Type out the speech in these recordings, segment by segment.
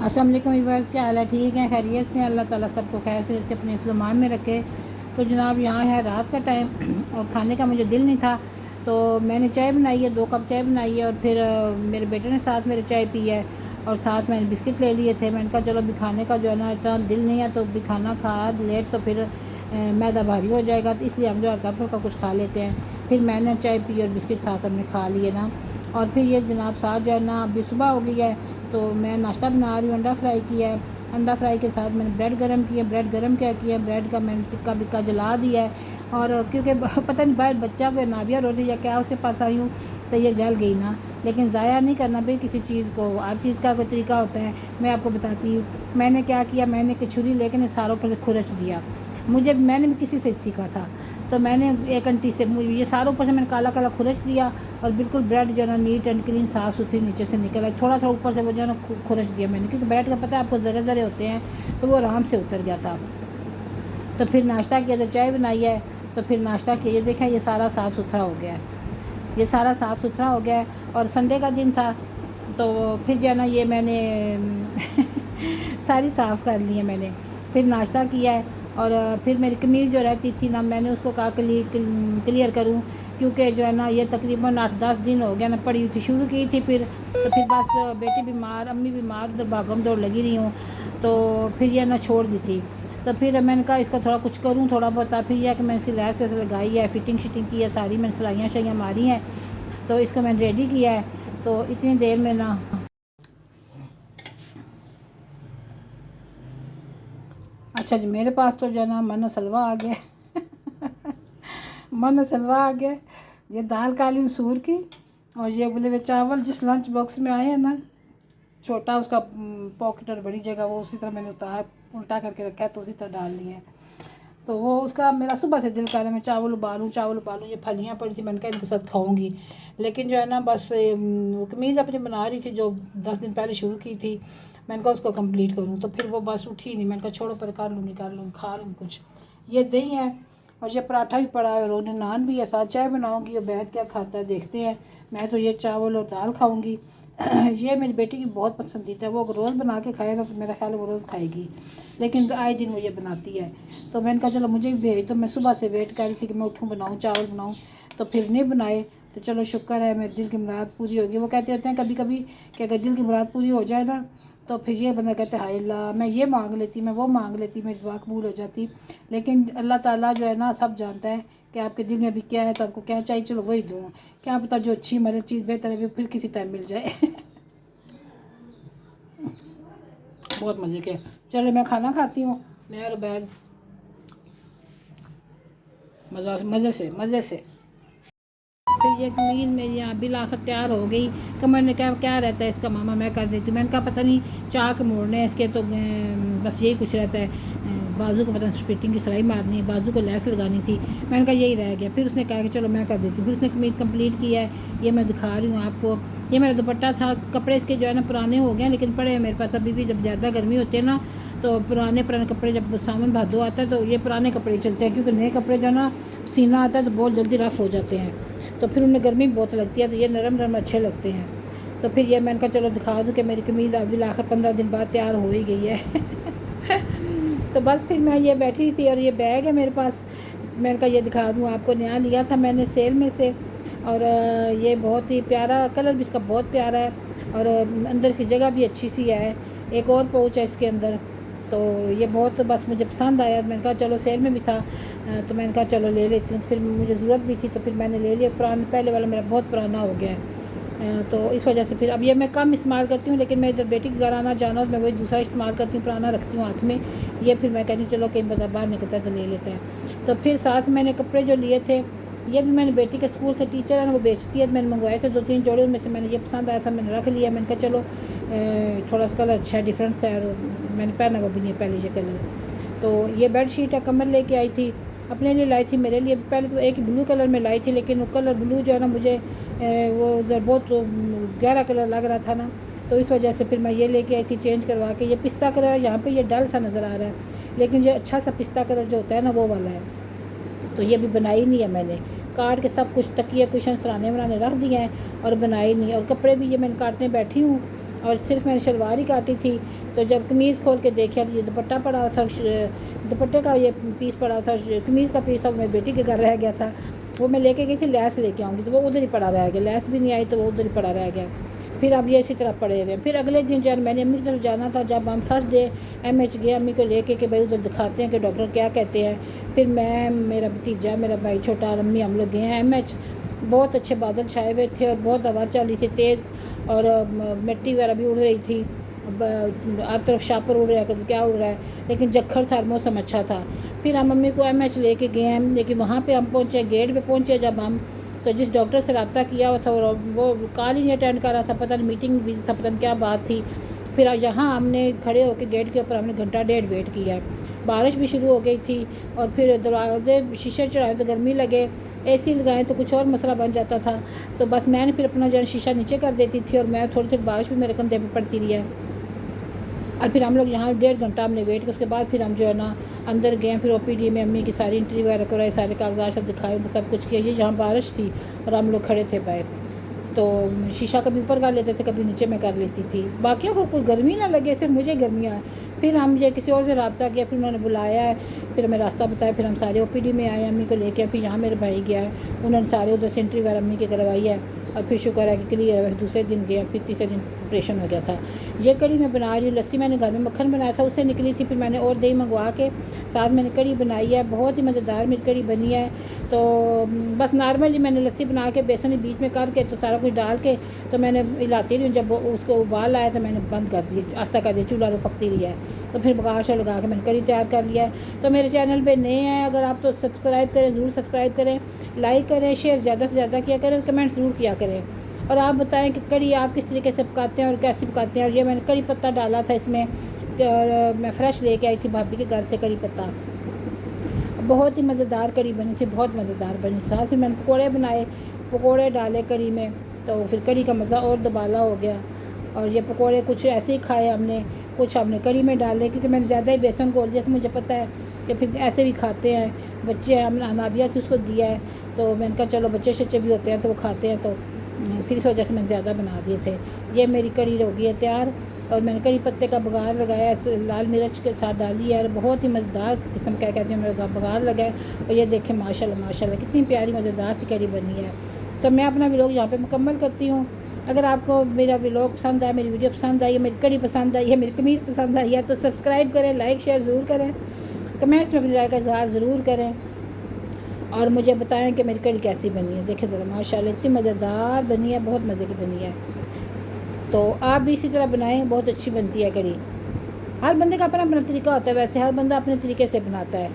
अस्सलाम वालेकुम व्यूअर्स, क्या हाल है? ठीक है, खैरियत से? अल्लाह ताला सबको खैर खैरियत से अपने फ़ुज़मान में रखे। तो जनाब यहाँ है रात का टाइम और खाने का मुझे दिल नहीं था, तो मैंने चाय बनाई है, 2 कप चाय बनाई है और फिर मेरे बेटे ने साथ मेरे चाय पी है और साथ मैंने बिस्किट ले लिए थे। मैंने कहा चलो अभी खाने का जो है ना इतना दिल नहीं है, तो अभी खाना खा लेट तो फिर मैदा भारी हो जाएगा, तो इसलिए हम जो हल्का फुल्का कुछ खा लेते हैं। फिर मैंने चाय पी और बिस्किट साथ हमने खा लिए ना। और फिर ये जनाब साथ जो है ना अभी सुबह हो गई है, तो मैं नाश्ता बना रही हूँ। अंडा फ्राई किया है, अंडा फ्राई के साथ मैंने ब्रेड गरम किया। ब्रेड गरम क्या किया, ब्रेड का मैंने टिक्का बिक्का जला दिया है। और क्योंकि पता नहीं बाहर बच्चा को नाविया रोटी या क्या उसके पास आई हूँ, तो ये जल गई ना। लेकिन ज़ाया नहीं करना भाई किसी चीज़ को, हर चीज़ का कोई तरीका होता है। मैं आपको बताती हूँ मैंने क्या किया। मैंने एक छुरी लेकर सारों पर से खुरच दिया। मैंने भी किसी से सीखा था, तो मैंने एक आंटी से ये सारों ऊपर से मैंने काला काला खुरच दिया और बिल्कुल ब्रेड जो है ना नीट एंड क्लीन साफ़ सुथरी नीचे से निकल आई। थोड़ा थोड़ा ऊपर से वो जो है ना खुरच दिया मैंने, क्योंकि ब्रेड का पता है आपको ज़रे ज़रे होते हैं, तो वो आराम से उतर गया था। तो फिर नाश्ता किया, तो चाय बनाई है, तो फिर नाश्ता किया। ये देखा, ये सारा साफ़ सुथरा हो गया है, ये सारा साफ़ सुथरा हो गया है। और संडे का दिन था, तो फिर जो है ना ये मैंने सारी साफ़ कर ली है मैंने। फिर नाश्ता किया है और फिर मेरी कमीज़ जो रहती थी ना, मैंने उसको कहा क्लियर करूं, क्योंकि जो है ना ये तकरीबन 8-10 दिन हो गया ना पड़ी हुई थी। शुरू की थी फिर, तो फिर बस बेटी बीमार, अम्मी बीमार, उधर भागम दौड़ लगी रही हूँ, तो फिर यह ना छोड़ दी थी। तो फिर मैंने कहा इसका थोड़ा कुछ करूँ थोड़ा बहुत। फिर यह कि मैंने इसकी लैस वैसे लगाई है, फिटिंग शिटिंग की है सारी, मैंने सिलाइयाँ शाइयाँ मारी हैं, तो इसको मैंने रेडी किया है। तो इतनी देर में ना अच्छा जी, मेरे पास तो जो है ना मन सलवा आ गया मन सलवा आ गया। ये दाल काली मसूर की और ये बोले हुए चावल जिस लंच बॉक्स में आए हैं ना, छोटा उसका पॉकेट और बड़ी जगह, वो उसी तरह मैंने उतार उल्टा करके रखा है, तो उसी तरह डाल दिए हैं। तो वो उसका मेरा सुबह से दिल कर रहा है मैं चावल उबालूँ चावल उबालूँ। ये फलियाँ पड़ी थी, मैंने कहा इनके साथ खाऊंगी, लेकिन जो है ना बस वो कमीज़ अपनी बना रही थी जो 10 दिन पहले शुरू की थी। मैंने कहा उसको कंप्लीट करूँ, तो फिर वो बस उठी नहीं। मैंने कहा छोड़ो पर कर लूँगी खा लूँगी कुछ। ये दही है और ये पराठा भी पड़ा है और उन्हें नान भी है, साथ चाय बनाऊँगी। और बैठ क्या खाता है देखते हैं। मैं तो ये चावल और दाल खाऊँगी ये मेरी बेटी की बहुत पसंदीदा है, वो रोज़ बना के खाएगा तो मेरा ख्याल वो रोज़ खाएगी, लेकिन तो आए दिन मुझे बनाती है। तो मैंने कहा चलो मुझे भी भेज। तो मैं सुबह से वेट कर रही थी कि मैं उठूँ बनाऊँ चावल बनाऊँ, तो फिर नहीं बनाए। तो चलो शुक्र है मेरे दिल की मुराद पूरी होगी। वो कहते होते हैं कभी कभी कि अगर दिल की मुराद पूरी हो जाए ना, तो फिर ये बंदा कहते हाय अल्लाह, मैं ये मांग लेती, मैं वो मांग लेती, मेरी दुआ कबूल हो जाती। लेकिन अल्लाह ताला जो है ना सब जानता है कि आपके दिल में अभी क्या है, तो आपको क्या चाहिए, चलो वही दूँ। क्या पता जो अच्छी मेरी चीज़ बेहतर है वो फिर किसी टाइम मिल जाए बहुत मज़े के। चलो मैं खाना खाती हूँ, मैं और बैग मज़े से। फिर ये कमीज़ मेरी यहाँ बिल आखिर तैयार हो गई। कमर ने कहा क्या रहता है इसका मामा, मैं कर देती हूँ। मैंने कहा पता नहीं चाक मोड़ने हैं इसके, तो बस यही कुछ रहता है। बाजू को पता नहीं फिटिंग की सिलाई मारनी है, बाजू को लैस लगानी थी। मैंने कहा यही रह गया। फिर उसने कहा कि चलो मैं कर देती हूँ। फिर उसने कमीज़ कंप्लीट किया है, ये मैं दिखा रही हूँ आपको। ये मेरा दुपट्टा था, कपड़े इसके जो है ना पुराने हो गए, लेकिन पड़े हैं मेरे पास अभी भी। जब ज़्यादा गर्मी होती है ना, तो पुराने कपड़े, जब सावन भादो आता है तो ये पुराने कपड़े चलते हैं, क्योंकि नए कपड़े जो है ना सीना आता है तो बहुत जल्दी रफ़ हो जाते हैं, तो फिर उनमें गर्मी बहुत लगती है, तो ये नरम नरम अच्छे लगते हैं। तो फिर ये मैंने कहा चलो दिखा दूँ कि मेरी कमीज़ अभी आखिर 15 दिन बाद तैयार हो ही गई है तो बस फिर मैं ये बैठी थी और ये बैग है मेरे पास, मैंने कहा ये दिखा दूँ आपको। नया लिया था मैंने सेल में से, और ये बहुत ही प्यारा कलर भी इसका बहुत प्यारा है, और अंदर की जगह भी अच्छी सी है। एक और पाउच है इसके अंदर, तो ये बहुत बस मुझे पसंद आया। मैंने कहा चलो सेल में भी था, तो मैंने कहा चलो ले लेती हूँ। फिर मुझे ज़रूरत भी थी, तो फिर मैंने ले लिया। पुराना पहले वाला मेरा बहुत पुराना हो गया है, तो इस वजह से फिर अब ये मैं कम इस्तेमाल करती हूँ। लेकिन मैं इधर बेटी के घर आना जाना तो मैं वही दूसरा इस्तेमाल करती हूँ, पुराना रखती हूँ हाथ में। ये फिर मैं कहती हूँ चलो कहीं बता बाहर निकलता है तो ले लेता है। तो फिर साथ मैंने कपड़े जो लिए थे, ये भी मैंने बेटी के स्कूल से टीचर है ना वो बेचती है, तो मैंने मंगवाए थे 2-3 जोड़े, उनमें से मैंने ये पसंद आया था, मैंने रख लिया। मैंने कहा चलो थोड़ा सा कलर अच्छा है, डिफरेंस है, और मैंने पहना वो भी नहीं पहले ये कलर। तो ये बेड शीट है, कमर लेके आई थी, अपने लिए लाई थी, मेरे लिए पहले तो एक ब्लू कलर में लाई थी, लेकिन वो कलर ब्लू जो है ना मुझे वो उधर बहुत गहरा कलर लग रहा था ना, तो इस वजह से फिर मैं ये लेके आई थी चेंज करवा के। ये पिस्ता कलर है, यहाँ पे ये डल सा नज़र आ रहा है, लेकिन ये अच्छा सा पिस्ता कलर जो होता है ना वो वाला है। तो ये भी बनाई नहीं है मैंने, काट के सब कुछ तकिए कुशन सराने वराने रख दिए हैं और बनाई नहीं। और कपड़े भी ये मैंने काटने बैठी हूँ, और सिर्फ मैंने शलवार ही काटी थी। तो जब कमीज़ खोल के देखा तो ये दुपट्टा पड़ा था, दुपट्टे का ये पीस पड़ा था, कमीज़ का पीस था, मेरी बेटी के घर रह गया था। वो मैं लेके गई थी, लैस लेके आऊँगी, तो वो उधर ही पड़ा रह गया, लैस भी नहीं आई तो वो उधर ही पड़ा रह गया। फिर अब ये इसी तरह पड़े हुए हैं। फिर अगले दिन जब मैंने अम्मी की तरफ जाना था, जब हम फर्स्ट डे MH गए अम्मी को लेके कि भाई उधर दिखाते हैं कि डॉक्टर क्या कहते हैं। फिर मैं, मेरा भतीजा, मेरा भाई छोटा और अम्मी, हम लोग गए हैं MH। बहुत अच्छे बादल छाए हुए थे और बहुत हवा चल रही थी तेज़, और मिट्टी वगैरह भी उड़ रही थी, हर तरफ शापर उड़ रहा है, कभी क्या उड़ रहा है, लेकिन जखर था, मौसम अच्छा था। फिर हम मम्मी को MH लेके गए हैं, लेकिन वहाँ पे हम पहुँचे, गेट पे पहुँचे जब हम, तो जिस डॉक्टर से रब्ता किया हुआ था वो कॉल ही नहीं अटेंड कर रहा था, पता नहीं मीटिंग भी था, पता नहीं क्या बात थी। फिर यहाँ हमने खड़े होकर गेट के ऊपर हमने घंटा डेढ़ वेट किया। बारिश भी शुरू हो गई थी और फिर दरवाजे शीशे चढ़ाए तो गर्मी लगे, AC लगाएं तो कुछ और मसला बन जाता था। तो बस मैंने फिर अपना जो है शीशा नीचे कर देती थी और मैं थोड़ी थोड़ी बारिश भी मेरे कंधे पे पड़ती रही है। और फिर हम लोग यहाँ 1.5 घंटा हमने वेट किया। उसके बाद फिर हम जो है ना अंदर गए, फिर OPD में अम्मी की सारी एंट्री वगैरह कराई, सारे कागजात दिखाए, सब कुछ किया। ये जहाँ बारिश थी और हम लोग खड़े थे बाहर, तो शीशा कभी ऊपर कर लेते थे, कभी नीचे में कर लेती थी, बाकियों को कोई गर्मी ना लगे, सिर्फ मुझे गर्मी आए। फिर हम ये किसी और से रब्ता किया, फिर उन्होंने बुलाया है, फिर हमें रास्ता बताया, फिर हम सारे OPD में आए अम्मी को लेके। फिर यहाँ मेरे भाई गया है, उन्होंने सारे उधर से एंट्री वगैरह अम्मी की करवाई है, और फिर शुक्र है कि क्लियर है। दूसरे दिन गया, फिर तीसरे दिन ऑपरेशन हो गया था। ये कड़ी मैं बना रही हूँ, लस्सी मैंने घर में मक्खन बनाया था उससे निकली थी, फिर मैंने और दही मंगवा के साथ मैंने कड़ी बनाई है, बहुत ही मज़ेदार मेरी कड़ी बनी है। तो बस नॉर्मली मैंने लस्सी बना के बेसन बीच में करके तो सारा कुछ डाल के तो मैंने हिलाती रही हूँ। जब उसको उबाल आया तो मैंने बंद कर दिया, आस्था कर दिया, चूल्हा पकती रही है। तो फिर बगाश लगा के मैंने कड़ी तैयार कर लिया है। तो मेरे चैनल पे नए हैं अगर आप, तो सब्सक्राइब करें, ज़रूर सब्सक्राइब करें, लाइक करें, शेयर ज़्यादा से ज़्यादा किया करें, कमेंट ज़रूर किया करें। और आप बताएं कि कड़ी आप किस तरीके से पकाते हैं और कैसे पकाते हैं। और ये मैंने कड़ी पत्ता डाला था इसमें, और मैं फ़्रेश लेके आई थी भाभी के घर से कड़ी पत्ता। बहुत ही मज़ेदार कड़ी बनी थी, बहुत मज़ेदार बनी। साथ ही मैंने पकौड़े बनाए, पकौड़े डाले कड़ी में, तो फिर कड़ी का मज़ा और दुबाला हो गया। और ये पकौड़े कुछ ऐसे ही खाए हमने, कुछ हमने कड़ी में डाले, क्योंकि मैंने ज़्यादा ही बेसन घोल दिया था। मुझे पता है कि फिर ऐसे भी खाते हैं बच्चे, हमने अनाबिया से उसको दिया है, तो मैंने कहा चलो बच्चे शच्चे भी होते हैं तो वो खाते हैं, तो फिर इस वजह से मैंने ज़्यादा बना दिए थे। ये मेरी कड़ी हो गई है तैयार, और मैंने कड़ी पत्ते का बघार लगाया, लाल मिर्च के साथ डाली है, और बहुत ही मज़ेदार किस्म क्या कहते हैं मेरा बघार लगा है। और ये देखें माशाल्लाह माशाल्लाह कितनी प्यारी मज़ेदार सी कड़ी बनी है। तो मैं अपना व्लॉग यहाँ पे मुकम्मल करती हूँ। अगर आपको मेरा व्लॉग पसंद आया, मेरी वीडियो पसंद आई है, मेरी कड़ी पसंद आई है, मेरी कमीज़ पसंद आई है, तो सब्सक्राइब करें, लाइक शेयर ज़रूर करें, कमेंट्स में अपनी राय का इज़हार ज़रूर करें, और मुझे बताएं कि मेरी कड़ी कैसी बनी है। देखें ज़रा माशाल्लाह इतनी मज़ेदार बनी है, बहुत मज़े की बनी है। तो आप भी इसी तरह बनाएं, बहुत अच्छी बनती है कड़ी। हर बंदे का अपना अपना तरीका होता है, वैसे हर बंदा अपने तरीके से बनाता है,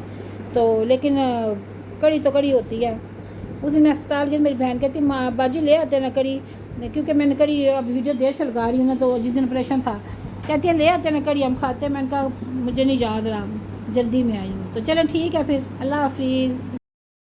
तो लेकिन कड़ी तो कड़ी होती है। उस दिन मैं अस्पताल गई, मेरी बहन कहती माँ बाजी ले आते ना कड़ी, क्योंकि मैंने कड़ी अब वीडियो देर से लगा रही हूँ ना, तो जिस दिन ऑपरेशन था कहती है ले आते ना कड़ी, हम खाते हैं। मैंने कहा मुझे नहीं याद रहा, जल्दी में आई हूँ। तो चलें ठीक है फिर, अल्लाह हाफिज़।